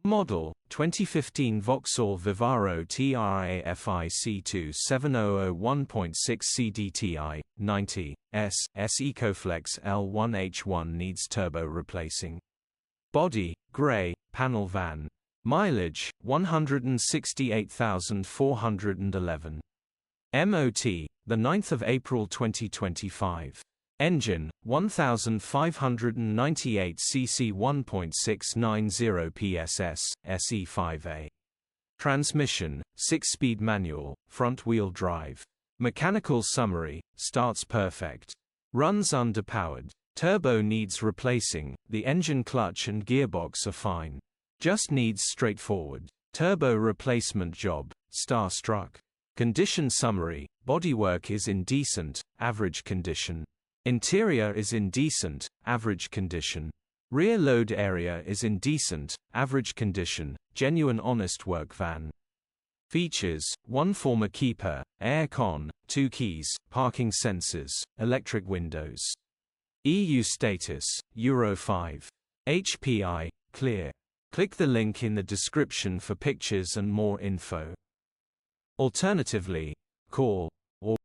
Model, 2015 Vauxhall Vivaro TRAFIC 27001.6 CDTI, 90, S ecoFLEX L1H1 needs turbo replacing. Body, grey, panel van. Mileage, 168,411. MOT, the 9th of April 2025. Engine, 1598 cc 1.690 PSS, SE5A. Transmission, 6-speed manual, front-wheel drive. Mechanical summary, starts perfect. Runs underpowered. Turbo needs replacing, the engine clutch and gearbox are fine. Just needs straightforward. Turbo replacement job, starstruck. Condition summary, bodywork is in decent, average condition. Interior is in decent, average condition. Rear load area is in decent, average condition, genuine honest work van. Features, 1 former keeper, air-con, 2 keys, parking sensors, electric windows. EU status, Euro 5. HPI, clear. Click the link in the description for pictures and more info. Alternatively, call